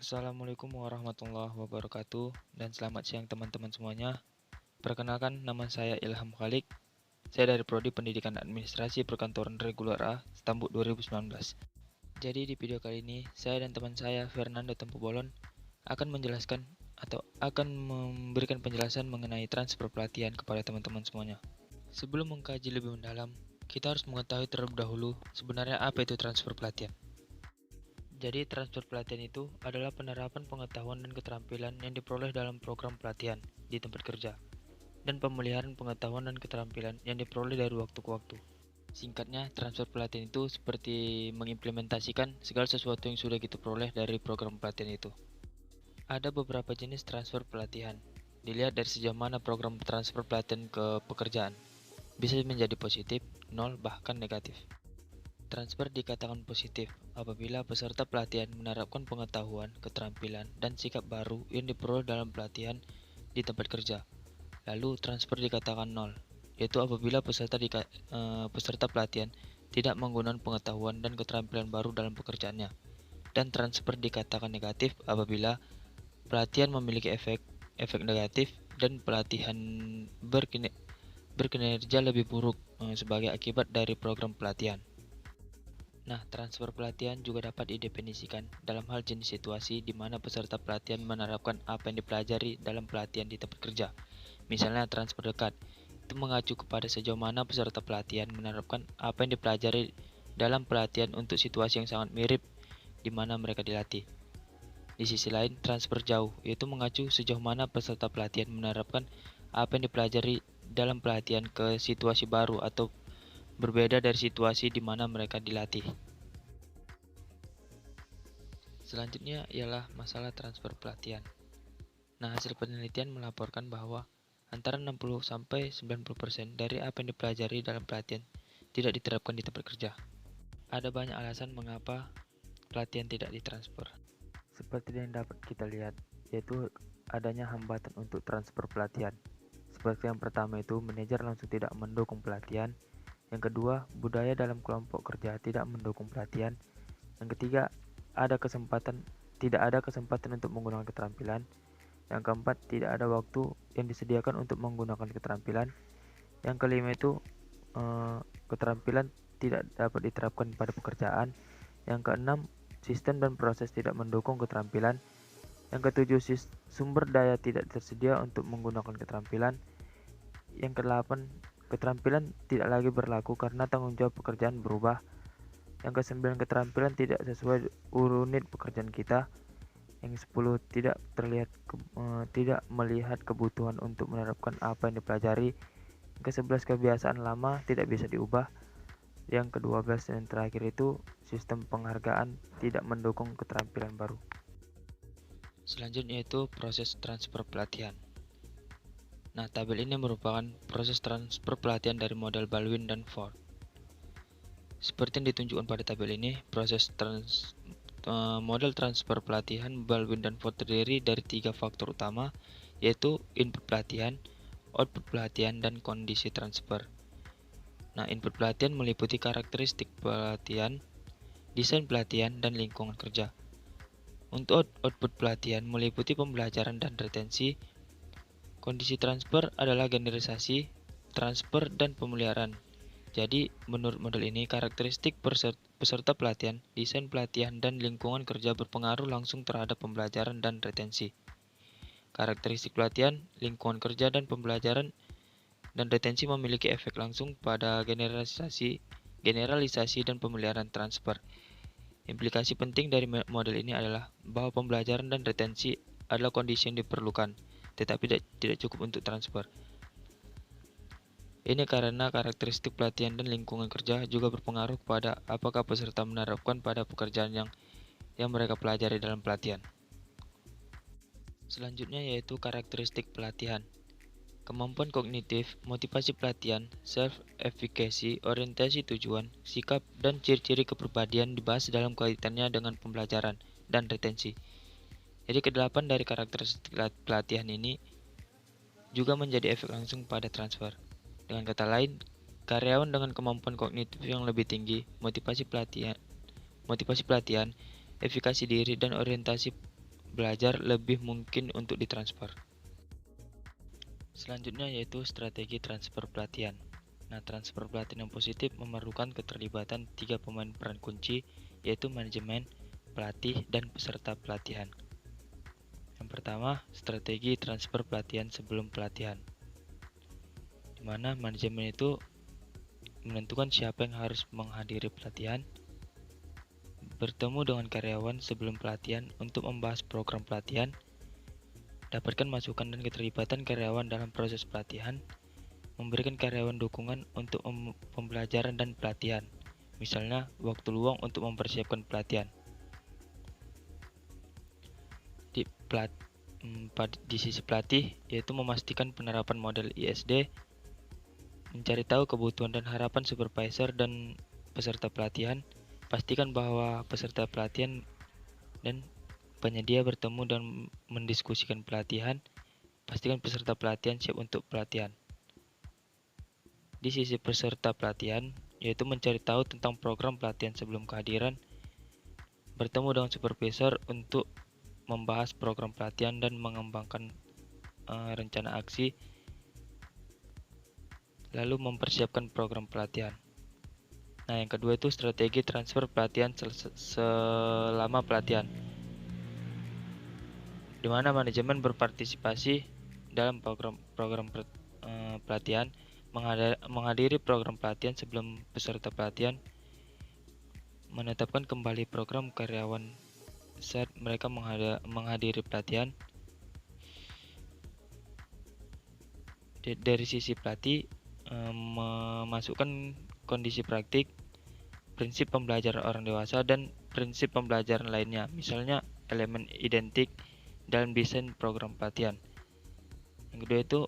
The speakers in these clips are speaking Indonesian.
Assalamualaikum warahmatullahi wabarakatuh dan selamat siang teman-teman semuanya. Perkenalkan, nama saya Ilham Khalik. Saya dari Prodi Pendidikan Administrasi Perkantoran Reguler A, Stambuk 2019. Jadi di video kali ini, saya dan teman saya Fernando Tempobolon akan menjelaskan atau akan memberikan penjelasan mengenai transfer pelatihan kepada teman-teman semuanya. Sebelum mengkaji lebih mendalam, kita harus mengetahui terlebih dahulu sebenarnya apa itu transfer pelatihan. Jadi, transfer pelatihan itu adalah penerapan pengetahuan dan keterampilan yang diperoleh dalam program pelatihan di tempat kerja, dan pemeliharaan pengetahuan dan keterampilan yang diperoleh dari waktu ke waktu. Singkatnya, transfer pelatihan itu seperti mengimplementasikan segala sesuatu yang sudah kita peroleh dari program pelatihan itu. Ada beberapa jenis transfer pelatihan. Dilihat dari sejauh mana program transfer pelatihan ke pekerjaan. Bisa menjadi positif, nol, bahkan negatif. Transfer dikatakan positif apabila peserta pelatihan menerapkan pengetahuan, keterampilan, dan sikap baru yang diperoleh dalam pelatihan di tempat kerja. Lalu transfer dikatakan nol, yaitu apabila peserta pelatihan tidak menggunakan pengetahuan dan keterampilan baru dalam pekerjaannya. Dan transfer dikatakan negatif apabila pelatihan memiliki efek negatif dan pelatihan berkinerja lebih buruk sebagai akibat dari program pelatihan. Nah, transfer pelatihan juga dapat didefinisikan dalam hal jenis situasi di mana peserta pelatihan menerapkan apa yang dipelajari dalam pelatihan di tempat kerja. Misalnya transfer dekat, itu mengacu kepada sejauh mana peserta pelatihan menerapkan apa yang dipelajari dalam pelatihan untuk situasi yang sangat mirip di mana mereka dilatih. Di sisi lain, transfer jauh, yaitu mengacu sejauh mana peserta pelatihan menerapkan apa yang dipelajari dalam pelatihan ke situasi baru atau berbeda dari situasi di mana mereka dilatih. Selanjutnya ialah masalah transfer pelatihan. Nah, hasil penelitian melaporkan bahwa antara 60-90% dari apa yang dipelajari dalam pelatihan tidak diterapkan di tempat kerja. Ada banyak alasan mengapa pelatihan tidak ditransfer. Seperti yang dapat kita lihat, yaitu adanya hambatan untuk transfer pelatihan. Seperti yang pertama itu, manajer langsung tidak mendukung pelatihan. Yang kedua, budaya dalam kelompok kerja tidak mendukung pelatihan. Yang ketiga, tidak ada kesempatan untuk menggunakan keterampilan. Yang keempat, tidak ada waktu yang disediakan untuk menggunakan keterampilan. Yang kelima itu keterampilan tidak dapat diterapkan pada pekerjaan. Yang keenam, sistem dan proses tidak mendukung keterampilan. Yang ketujuh, sumber daya tidak tersedia untuk menggunakan keterampilan. Yang kedelapan, keterampilan tidak lagi berlaku karena tanggung jawab pekerjaan berubah. Yang kesembilan, keterampilan tidak sesuai unit pekerjaan kita. Yang 10, tidak melihat kebutuhan untuk menerapkan apa yang dipelajari. Yang ke-11, kebiasaan lama tidak bisa diubah. Yang ke-12 dan terakhir itu sistem penghargaan tidak mendukung keterampilan baru. Selanjutnya itu proses transfer pelatihan. Nah, tabel ini merupakan proses transfer pelatihan dari model Baldwin dan Ford. Seperti yang ditunjukkan pada tabel ini, model transfer pelatihan Baldwin dan Ford terdiri dari 3 faktor utama, yaitu input pelatihan, output pelatihan, dan kondisi transfer. Nah, input pelatihan meliputi karakteristik pelatihan, desain pelatihan, dan lingkungan kerja. Untuk output pelatihan meliputi pembelajaran dan retensi. Kondisi transfer adalah generalisasi, transfer, dan pemeliharaan. Jadi, menurut model ini, karakteristik peserta pelatihan, desain pelatihan, dan lingkungan kerja berpengaruh langsung terhadap pembelajaran dan retensi. Karakteristik pelatihan, lingkungan kerja, dan pembelajaran dan retensi memiliki efek langsung pada generalisasi dan pemeliharaan transfer. Implikasi penting dari model ini adalah bahwa pembelajaran dan retensi adalah kondisi yang diperlukan, tetapi tidak cukup untuk transfer. Ini karena karakteristik pelatihan dan lingkungan kerja juga berpengaruh kepada apakah peserta menerapkan pada pekerjaan yang mereka pelajari dalam pelatihan. Selanjutnya yaitu karakteristik pelatihan. Kemampuan kognitif, motivasi pelatihan, self-efficacy, orientasi tujuan, sikap, dan ciri-ciri kepribadian dibahas dalam kaitannya dengan pembelajaran dan retensi. Jadi kedelapan dari karakteristik pelatihan ini juga menjadi efek langsung pada transfer. Dengan kata lain, karyawan dengan kemampuan kognitif yang lebih tinggi, motivasi pelatihan, efikasi diri, dan belajar lebih mungkin untuk ditransfer. Selanjutnya yaitu strategi transfer pelatihan. Nah, transfer pelatihan yang positif memerlukan keterlibatan 3 pemain peran kunci, yaitu manajemen, pelatih, dan peserta pelatihan. Yang pertama, strategi transfer pelatihan sebelum pelatihan, di mana manajemen itu menentukan siapa yang harus menghadiri pelatihan, bertemu dengan karyawan sebelum pelatihan untuk membahas program pelatihan, dapatkan masukan dan keterlibatan karyawan dalam proses pelatihan, memberikan karyawan dukungan untuk pembelajaran dan pelatihan, misalnya waktu luang untuk mempersiapkan pelatihan. Di sisi pelatih, yaitu memastikan penerapan model ISD, mencari tahu kebutuhan dan harapan supervisor dan peserta pelatihan, pastikan bahwa peserta pelatihan dan penyedia bertemu dan mendiskusikan pelatihan, pastikan peserta pelatihan siap untuk pelatihan. Di sisi peserta pelatihan, yaitu mencari tahu tentang program pelatihan sebelum kehadiran, bertemu dengan supervisor untuk membahas program pelatihan dan mengembangkan rencana aksi, lalu mempersiapkan program pelatihan. Nah, yang kedua itu strategi transfer pelatihan selama pelatihan, di mana manajemen berpartisipasi dalam program pelatihan, menghadiri program pelatihan sebelum peserta pelatihan, menetapkan kembali program karyawan saat mereka menghadiri pelatihan. Dari sisi pelatih, memasukkan kondisi praktik, prinsip pembelajaran orang dewasa, dan prinsip pembelajaran lainnya, misalnya elemen identik dalam desain program pelatihan. Yang kedua itu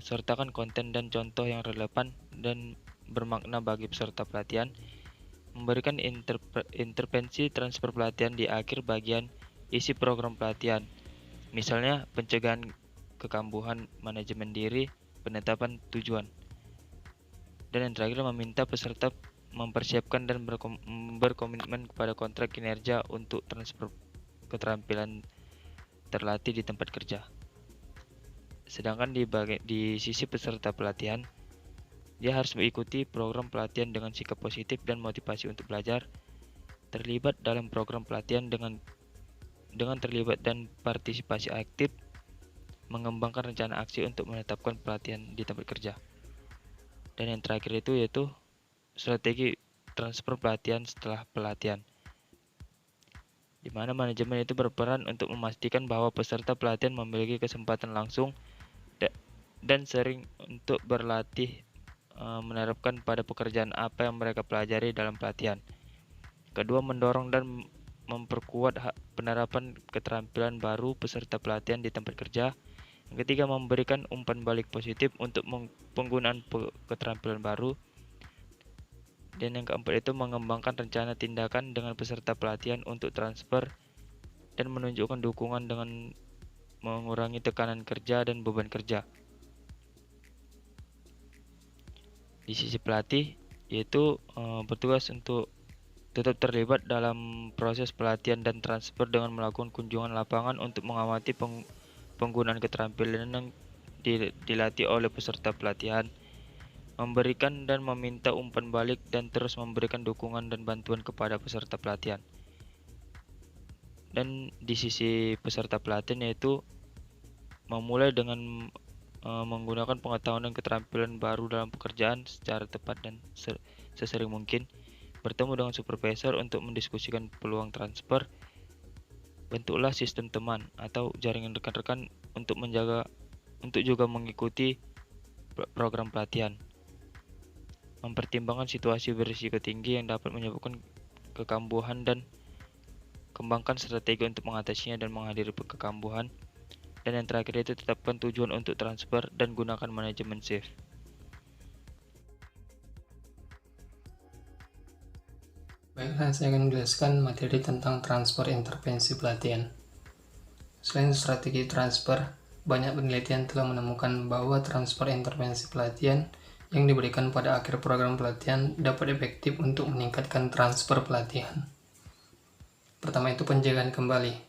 sertakan konten dan contoh yang relevan dan bermakna bagi peserta pelatihan, memberikan intervensi transfer pelatihan di akhir bagian isi program pelatihan, misalnya pencegahan kekambuhan, manajemen diri, penetapan tujuan. Dan yang terakhir, meminta peserta mempersiapkan dan berkomitmen kepada kontrak kinerja untuk transfer keterampilan terlatih di tempat kerja. Sedangkan di sisi peserta pelatihan, dia harus mengikuti program pelatihan dengan sikap positif dan motivasi untuk belajar, terlibat dalam program pelatihan dengan terlibat dan partisipasi aktif, mengembangkan rencana aksi untuk menetapkan pelatihan di tempat kerja. Dan yang terakhir itu yaitu strategi transfer pelatihan setelah pelatihan, di mana manajemen itu berperan untuk memastikan bahwa peserta pelatihan memiliki kesempatan langsung dan sering untuk berlatih menerapkan pada pekerjaan apa yang mereka pelajari dalam pelatihan. Kedua, mendorong dan memperkuat penerapan keterampilan baru peserta pelatihan di tempat kerja. Yang ketiga, memberikan umpan balik positif untuk penggunaan keterampilan baru. Dan yang keempat itu mengembangkan rencana tindakan dengan peserta pelatihan untuk transfer dan menunjukkan dukungan dengan mengurangi tekanan kerja dan beban kerja. Di sisi pelatih, yaitu bertugas untuk tetap terlibat dalam proses pelatihan dan transfer dengan melakukan kunjungan lapangan untuk mengamati penggunaan keterampilan yang dilatih oleh peserta pelatihan, memberikan dan meminta umpan balik, dan terus memberikan dukungan dan bantuan kepada peserta pelatihan. Dan di sisi peserta pelatihan, yaitu memulai dengan menggunakan pengetahuan dan keterampilan baru dalam pekerjaan secara tepat dan sesering mungkin, bertemu dengan supervisor untuk mendiskusikan peluang transfer, bentuklah sistem teman atau jaringan rekan-rekan untuk juga mengikuti program pelatihan, mempertimbangkan situasi berisiko tinggi yang dapat menyebabkan kekambuhan dan kembangkan strategi untuk mengatasinya dan menghadiri kekambuhan. Dan yang terakhir itu tetapkan tujuan untuk transfer dan gunakan manajemen shift. Baiklah, saya akan menjelaskan materi tentang transfer intervensi pelatihan. Selain strategi transfer, banyak penelitian telah menemukan bahwa transfer intervensi pelatihan yang diberikan pada akhir program pelatihan dapat efektif untuk meningkatkan transfer pelatihan. Pertama itu penjagaan kembali.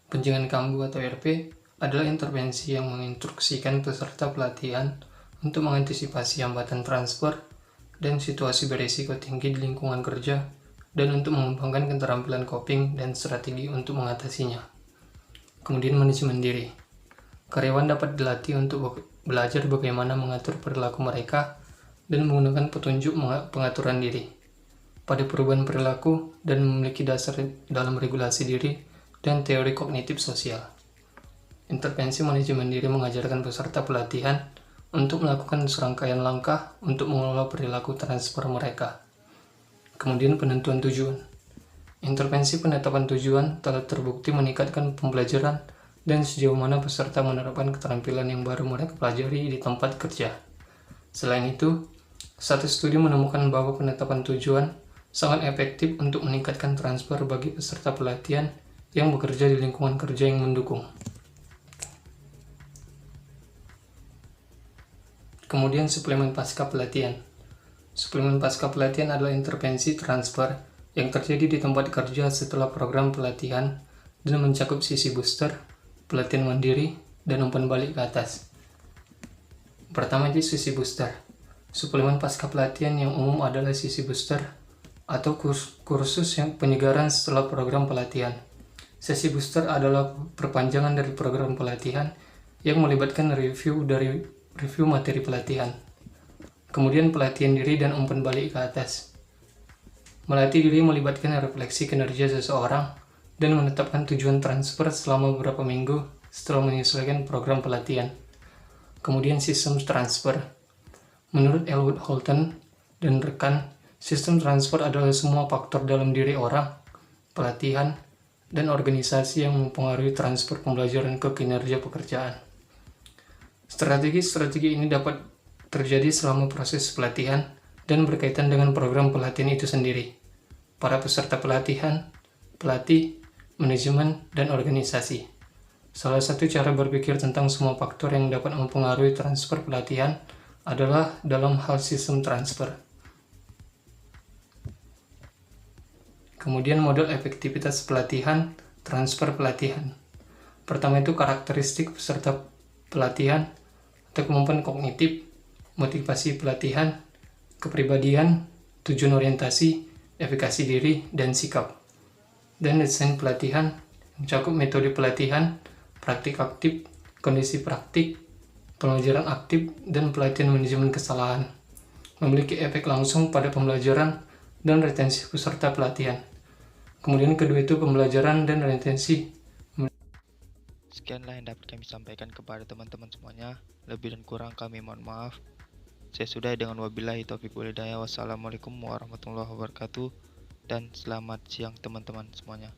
Penjagaan kambuh atau RP adalah intervensi yang menginstruksikan peserta pelatihan untuk mengantisipasi hambatan transfer dan situasi berisiko tinggi di lingkungan kerja dan untuk mengembangkan keterampilan coping dan strategi untuk mengatasinya. Kemudian manajemen diri. Karyawan dapat dilatih untuk belajar bagaimana mengatur perilaku mereka dan menggunakan petunjuk pengaturan diri pada perubahan perilaku dan memiliki dasar dalam regulasi diri dan teori kognitif sosial. Intervensi manajemen diri mengajarkan peserta pelatihan untuk melakukan serangkaian langkah untuk mengelola perilaku transfer mereka. Kemudian penentuan tujuan. Intervensi penetapan tujuan telah terbukti meningkatkan pembelajaran dan sejauh mana peserta menerapkan keterampilan yang baru mereka pelajari di tempat kerja. Selain itu, satu studi menemukan bahwa penetapan tujuan sangat efektif untuk meningkatkan transfer bagi peserta pelatihan yang bekerja di lingkungan kerja yang mendukung. Kemudian suplemen pasca pelatihan. Suplemen pasca pelatihan adalah intervensi transfer yang terjadi di tempat kerja setelah program pelatihan dan mencakup sisi booster, pelatihan mandiri, dan umpan balik ke atas. Pertama di sisi booster. Suplemen pasca pelatihan yang umum adalah sisi booster atau kursus yang penyegaran setelah program pelatihan. Sesi booster adalah perpanjangan dari program pelatihan yang melibatkan review materi pelatihan. Kemudian pelatihan diri dan umpan balik ke atas. Melatih diri melibatkan refleksi kinerja seseorang dan menetapkan tujuan transfer selama beberapa minggu setelah menyesuaikan program pelatihan. Kemudian sistem transfer. Menurut Elwood Holton dan rekan, sistem transfer adalah semua faktor dalam diri orang, pelatihan, dan organisasi yang mempengaruhi transfer pembelajaran ke kinerja pekerjaan. Strategi-strategi ini dapat terjadi selama proses pelatihan dan berkaitan dengan program pelatihan itu sendiri. Para peserta pelatihan, pelatih, manajemen, dan organisasi. Salah satu cara berpikir tentang semua faktor yang dapat mempengaruhi transfer pelatihan adalah dalam hal sistem transfer. Kemudian model efektivitas pelatihan, transfer pelatihan. Pertama itu karakteristik peserta pelatihan atau kemampuan kognitif, motivasi pelatihan, kepribadian, tujuan orientasi, efikasi diri, dan sikap. Dan desain pelatihan mencakup metode pelatihan, praktik aktif, kondisi praktik, pembelajaran aktif, dan pelatihan manajemen kesalahan. Memiliki efek langsung pada pembelajaran dan retensi peserta pelatihan. Kemudian kedua itu pembelajaran dan retensi. Sekianlah yang dapat kami sampaikan kepada teman-teman semuanya. Lebih dan kurang kami mohon maaf. Saya sudahi dengan wabillahi taufiq wal hidayah. Wassalamualaikum warahmatullahi wabarakatuh. Dan selamat siang teman-teman semuanya.